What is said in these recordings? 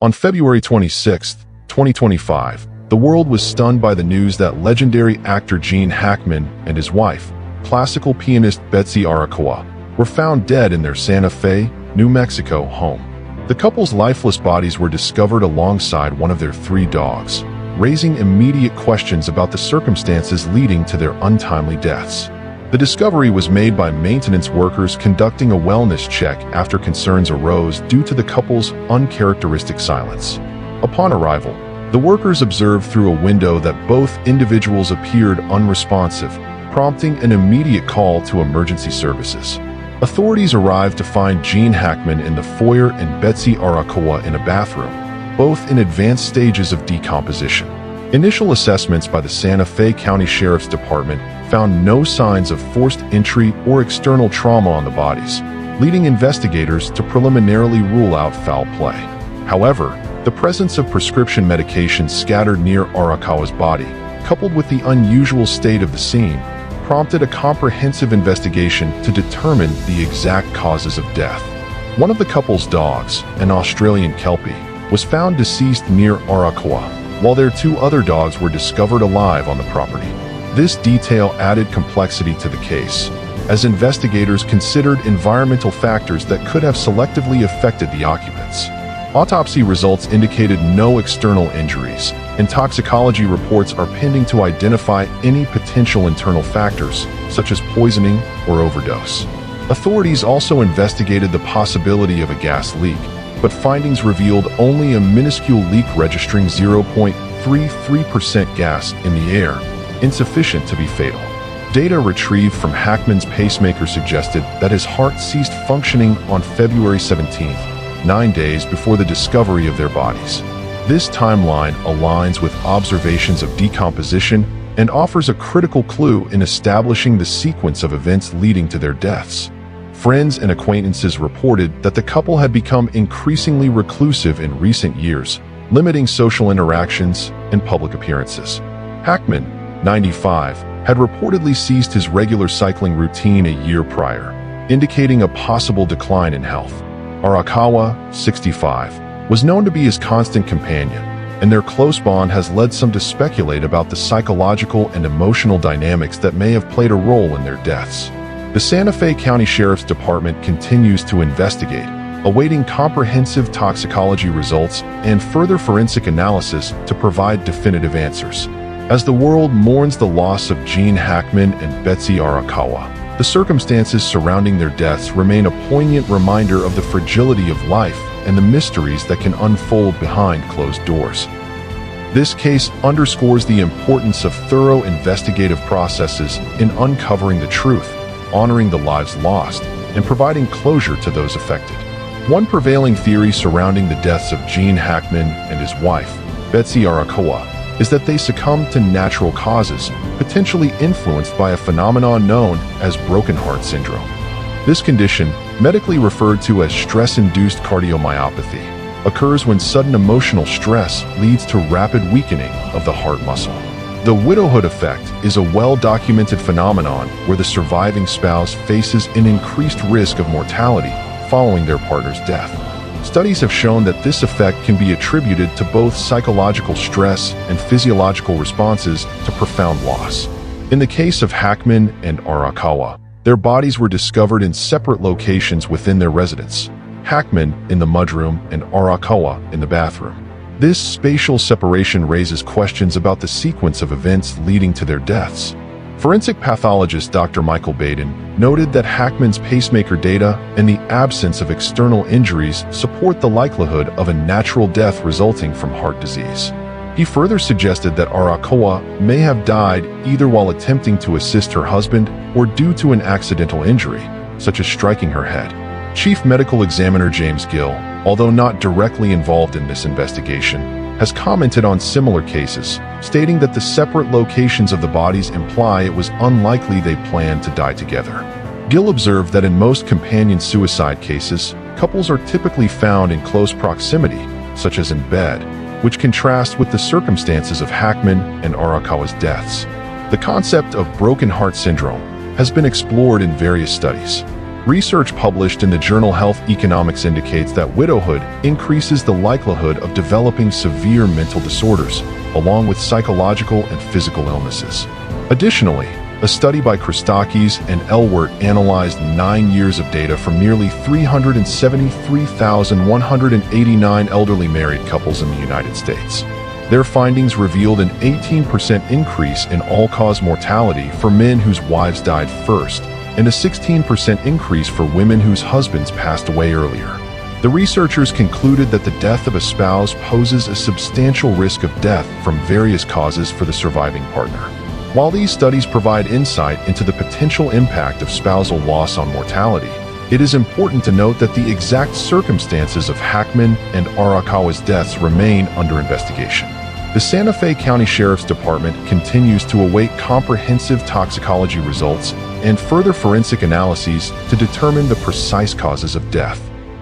On February 26, 2025, the world was stunned by the news that legendary actor Gene Hackman and his wife, classical pianist Betsy Arakawa, were found dead in their Santa Fe, New Mexico home. The couple's lifeless bodies were discovered alongside one of their 3 dogs, raising immediate questions about the circumstances leading to their untimely deaths. The discovery was made by maintenance workers conducting a wellness check after concerns arose due to the couple's uncharacteristic silence. Upon arrival, the workers observed through a window that both individuals appeared unresponsive, prompting an immediate call to emergency services. Authorities arrived to find Gene Hackman in the foyer and Betsy Arakawa in a bathroom, both in advanced stages of decomposition. Initial assessments by the Santa Fe County Sheriff's Department found no signs of forced entry or external trauma on the bodies, leading investigators to preliminarily rule out foul play. However, the presence of prescription medications scattered near Arakawa's body, coupled with the unusual state of the scene, prompted a comprehensive investigation to determine the exact causes of death. One of the couple's dogs, an Australian Kelpie, was found deceased near Arakawa, while their 2 other dogs were discovered alive on the property. This detail added complexity to the case, as investigators considered environmental factors that could have selectively affected the occupants. Autopsy results indicated no external injuries, and toxicology reports are pending to identify any potential internal factors, such as poisoning or overdose. Authorities also investigated the possibility of a gas leak, but findings revealed only a minuscule leak registering 0.33% gas in the air, insufficient to be fatal. Data retrieved from Hackman's pacemaker suggested that his heart ceased functioning on February 17th, 9 days before the discovery of their bodies. This timeline aligns with observations of decomposition and offers a critical clue in establishing the sequence of events leading to their deaths. Friends and acquaintances reported that the couple had become increasingly reclusive in recent years, limiting social interactions and public appearances. Hackman, 95, had reportedly ceased his regular cycling routine a year prior, indicating a possible decline in health. Arakawa, 65, was known to be his constant companion, and their close bond has led some to speculate about the psychological and emotional dynamics that may have played a role in their deaths. The Santa Fe County Sheriff's Department continues to investigate, awaiting comprehensive toxicology results and further forensic analysis to provide definitive answers. As the world mourns the loss of Gene Hackman and Betsy Arakawa, the circumstances surrounding their deaths remain a poignant reminder of the fragility of life and the mysteries that can unfold behind closed doors. This case underscores the importance of thorough investigative processes in uncovering the truth, honoring the lives lost, and providing closure to those affected. One prevailing theory surrounding the deaths of Gene Hackman and his wife, Betsy Arakawa, is that they succumbed to natural causes, potentially influenced by a phenomenon known as broken heart syndrome. This condition, medically referred to as stress-induced cardiomyopathy, occurs when sudden emotional stress leads to rapid weakening of the heart muscle. The widowhood effect is a well-documented phenomenon where the surviving spouse faces an increased risk of mortality following their partner's death. Studies have shown that this effect can be attributed to both psychological stress and physiological responses to profound loss. In the case of Hackman and Arakawa, their bodies were discovered in separate locations within their residence, Hackman in the mudroom and Arakawa in the bathroom. This spatial separation raises questions about the sequence of events leading to their deaths. Forensic pathologist Dr. Michael Baden noted that Hackman's pacemaker data and the absence of external injuries support the likelihood of a natural death resulting from heart disease. He further suggested that Arakawa may have died either while attempting to assist her husband or due to an accidental injury, such as striking her head. Chief Medical Examiner James Gill, although not directly involved in this investigation, has commented on similar cases, stating that the separate locations of the bodies imply it was unlikely they planned to die together. Gill observed that in most companion suicide cases, couples are typically found in close proximity, such as in bed, which contrasts with the circumstances of Hackman and Arakawa's deaths. The concept of broken heart syndrome has been explored in various studies. Research published in the journal Health Economics indicates that widowhood increases the likelihood of developing severe mental disorders, along with psychological and physical illnesses. Additionally, a study by Christakis and Elwert analyzed 9 years of data from nearly 373,189 elderly married couples in the United States. Their findings revealed an 18% increase in all-cause mortality for men whose wives died first, and a 16% increase for women whose husbands passed away earlier. The researchers concluded that the death of a spouse poses a substantial risk of death from various causes for the surviving partner. While these studies provide insight into the potential impact of spousal loss on mortality, it is important to note that the exact circumstances of Hackman and Arakawa's deaths remain under investigation. The Santa Fe County Sheriff's Department continues to await comprehensive toxicology results and further forensic analyses to determine the precise causes of death.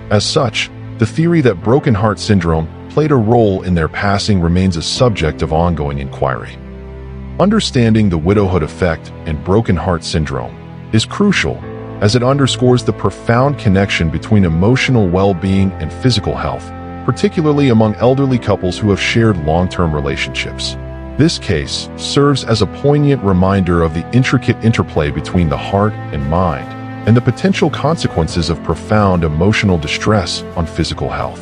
As such, the theory that broken heart syndrome played a role in their passing remains a subject of ongoing inquiry. Understanding the widowhood effect and broken heart syndrome is crucial, as it underscores the profound connection between emotional well-being and physical health, particularly among elderly couples who have shared long-term relationships. This case serves as a poignant reminder of the intricate interplay between the heart and mind, and the potential consequences of profound emotional distress on physical health.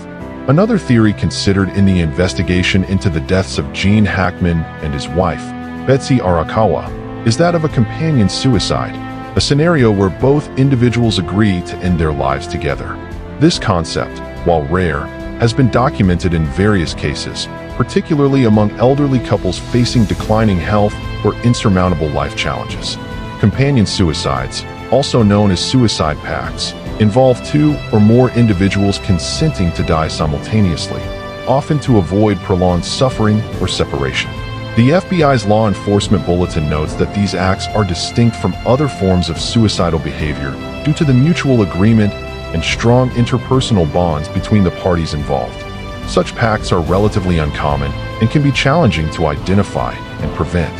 Another theory considered in the investigation into the deaths of Gene Hackman and his wife, Betsy Arakawa, is that of a companion suicide, a scenario where both individuals agree to end their lives together. This concept, while rare, has been documented in various cases, particularly among elderly couples facing declining health or insurmountable life challenges. Companion suicides, also known as suicide pacts, involve two or more individuals consenting to die simultaneously, often to avoid prolonged suffering or separation. The FBI's law enforcement bulletin notes that these acts are distinct from other forms of suicidal behavior due to the mutual agreement and strong interpersonal bonds between the parties involved. Such pacts are relatively uncommon and can be challenging to identify and prevent.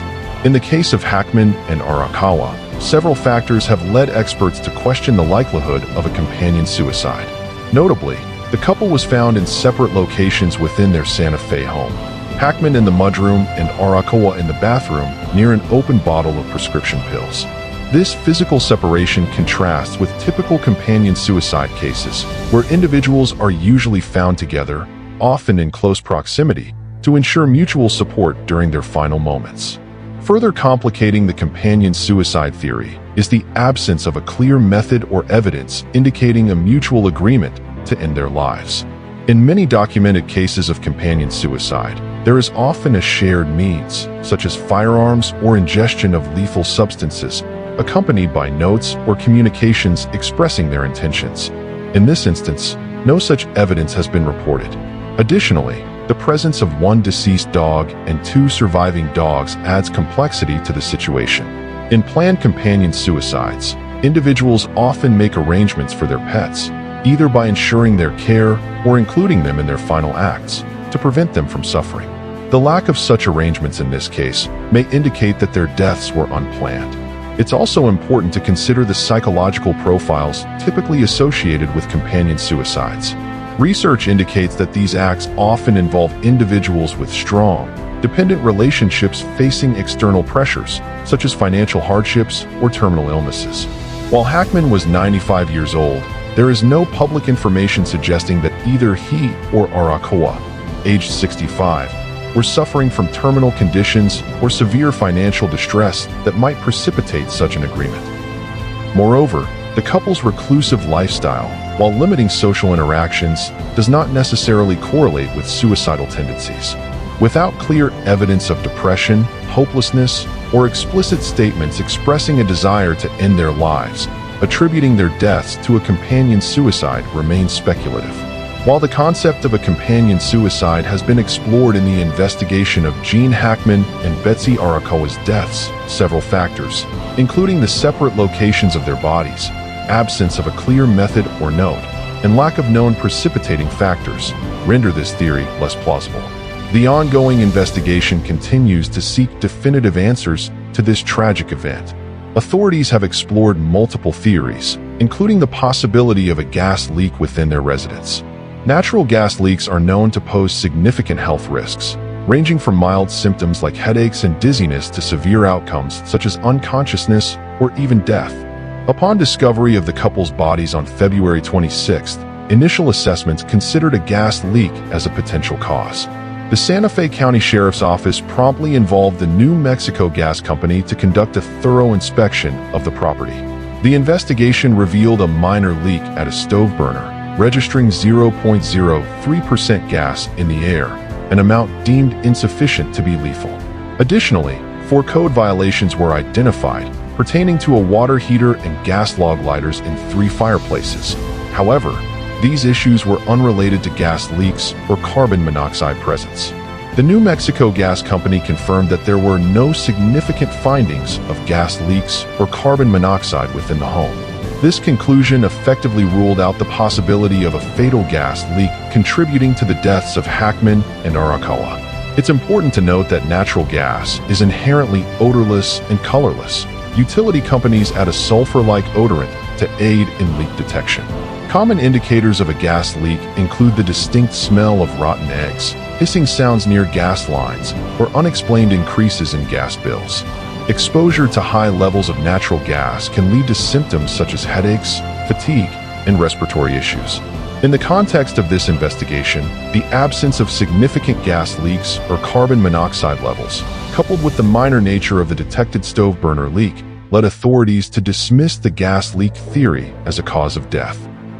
In the case of Hackman and Arakawa, several factors have led experts to question the likelihood of a companion suicide. Notably, the couple was found in separate locations within their Santa Fe home. Hackman in the mudroom and Arakawa in the bathroom near an open bottle of prescription pills. This physical separation contrasts with typical companion suicide cases, where individuals are usually found together, often in close proximity, to ensure mutual support during their final moments. Further complicating the companion suicide theory is the absence of a clear method or evidence indicating a mutual agreement to end their lives. In many documented cases of companion suicide, there is often a shared means, such as firearms or ingestion of lethal substances, accompanied by notes or communications expressing their intentions. In this instance, no such evidence has been reported. Additionally, the presence of one deceased dog and two surviving dogs adds complexity to the situation. In planned companion suicides, individuals often make arrangements for their pets, either by ensuring their care or including them in their final acts, to prevent them from suffering. The lack of such arrangements in this case may indicate that their deaths were unplanned. It's also important to consider the psychological profiles typically associated with companion suicides. Research indicates that these acts often involve individuals with strong, dependent relationships facing external pressures, such as financial hardships or terminal illnesses. While Hackman was 95 years old, there is no public information suggesting that either he or Arakawa, aged 65, were suffering from terminal conditions or severe financial distress that might precipitate such an agreement. Moreover, the couple's reclusive lifestyle, while limiting social interactions, does not necessarily correlate with suicidal tendencies. Without clear evidence of depression, hopelessness, or explicit statements expressing a desire to end their lives, attributing their deaths to a companion suicide remains speculative. While the concept of a companion suicide has been explored in the investigation of Gene Hackman and Betsy Arakawa's deaths, several factors, including the separate locations of their bodies, absence of a clear method or note, and lack of known precipitating factors, render this theory less plausible. The ongoing investigation continues to seek definitive answers to this tragic event. Authorities have explored multiple theories, including the possibility of a gas leak within their residence. Natural gas leaks are known to pose significant health risks, ranging from mild symptoms like headaches and dizziness to severe outcomes such as unconsciousness or even death. Upon discovery of the couple's bodies on February 26th, initial assessments considered a gas leak as a potential cause. The Santa Fe County Sheriff's Office promptly involved the New Mexico Gas Company to conduct a thorough inspection of the property. The investigation revealed a minor leak at a stove burner, registering 0.03% gas in the air, an amount deemed insufficient to be lethal. Additionally, 4 code violations were identified, pertaining to a water heater and gas log lighters in 3 fireplaces. However, these issues were unrelated to gas leaks or carbon monoxide presence. The New Mexico Gas Company confirmed that there were no significant findings of gas leaks or carbon monoxide within the home. This conclusion effectively ruled out the possibility of a fatal gas leak contributing to the deaths of Hackman and Arakawa. It's important to note that natural gas is inherently odorless and colorless. Utility companies add a sulfur-like odorant to aid in leak detection. Common indicators of a gas leak include the distinct smell of rotten eggs, hissing sounds near gas lines, or unexplained increases in gas bills. Exposure to high levels of natural gas can lead to symptoms such as headaches, fatigue, and respiratory issues. In the context of this investigation, the absence of significant gas leaks or carbon monoxide levels, coupled with the minor nature of the detected stove burner leak, led authorities to dismiss the gas leak theory as a cause of death.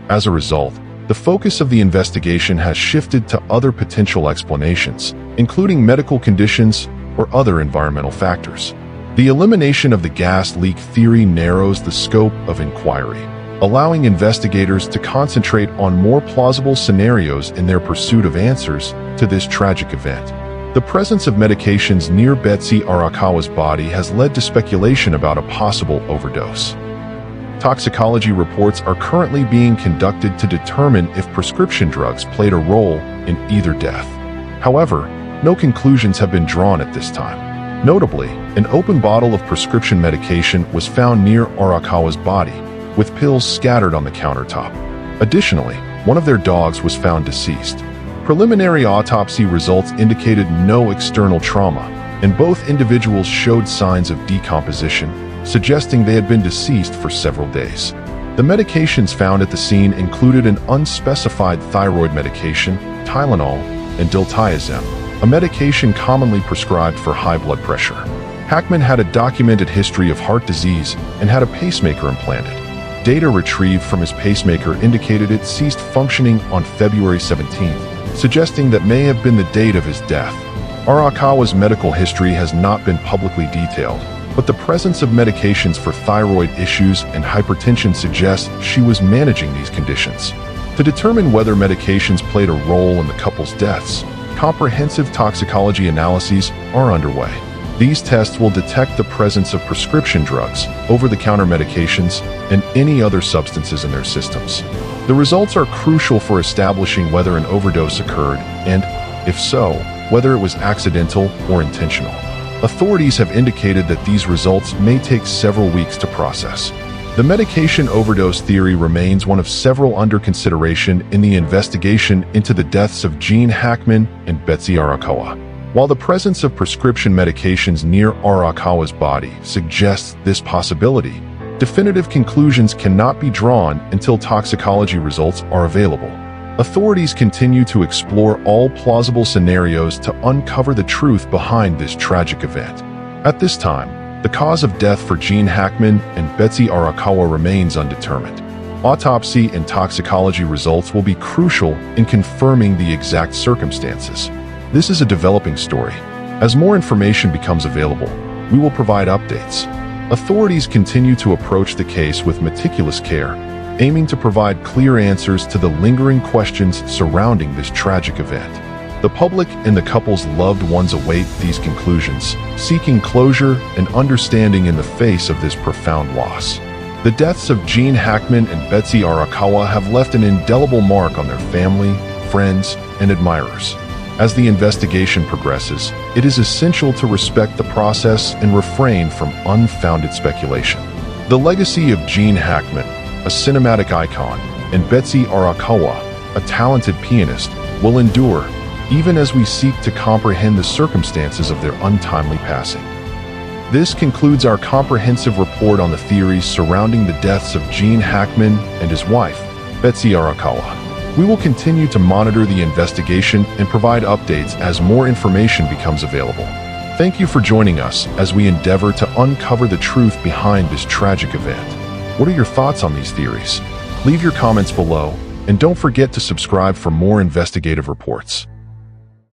As a result, the focus of the investigation has shifted to other potential explanations, including medical conditions or other environmental factors. The elimination of the gas leak theory narrows the scope of inquiry, allowing investigators to concentrate on more plausible scenarios in their pursuit of answers to this tragic event. The presence of medications near Betsy Arakawa's body has led to speculation about a possible overdose. Toxicology reports are currently being conducted to determine if prescription drugs played a role in either death. However, no conclusions have been drawn at this time. Notably, an open bottle of prescription medication was found near Arakawa's body, with pills scattered on the countertop. Additionally, one of their dogs was found deceased. Preliminary autopsy results indicated no external trauma, and both individuals showed signs of decomposition, suggesting they had been deceased for several days. The medications found at the scene included an unspecified thyroid medication, Tylenol, and diltiazem, a medication commonly prescribed for high blood pressure. Hackman had a documented history of heart disease and had a pacemaker implanted. Data retrieved from his pacemaker indicated it ceased functioning on February 17th, suggesting that may have been the date of his death. Arakawa's medical history has not been publicly detailed, but the presence of medications for thyroid issues and hypertension suggests she was managing these conditions. To determine whether medications played a role in the couple's deaths, comprehensive toxicology analyses are underway. These tests will detect the presence of prescription drugs, over-the-counter medications, and any other substances in their systems. The results are crucial for establishing whether an overdose occurred and, if so, whether it was accidental or intentional. Authorities have indicated that these results may take several weeks to process. The medication overdose theory remains one of several under consideration in the investigation into the deaths of Gene Hackman and Betsy Arakawa. While the presence of prescription medications near Arakawa's body suggests this possibility, definitive conclusions cannot be drawn until toxicology results are available. Authorities continue to explore all plausible scenarios to uncover the truth behind this tragic event. At this time, the cause of death for Gene Hackman and Betsy Arakawa remains undetermined. Autopsy and toxicology results will be crucial in confirming the exact circumstances. This is a developing story. As more information becomes available, we will provide updates. Authorities continue to approach the case with meticulous care, aiming to provide clear answers to the lingering questions surrounding this tragic event. The public and the couple's loved ones await these conclusions, seeking closure and understanding in the face of this profound loss. The deaths of Gene Hackman and Betsy Arakawa have left an indelible mark on their family, friends, and admirers. As the investigation progresses, it is essential to respect the process and refrain from unfounded speculation. The legacy of Gene Hackman, a cinematic icon, and Betsy Arakawa, a talented pianist, will endure, even as we seek to comprehend the circumstances of their untimely passing. This concludes our comprehensive report on the theories surrounding the deaths of Gene Hackman and his wife, Betsy Arakawa. We will continue to monitor the investigation and provide updates as more information becomes available. Thank you for joining us as we endeavor to uncover the truth behind this tragic event. What are your thoughts on these theories? Leave your comments below, and don't forget to subscribe for more investigative reports.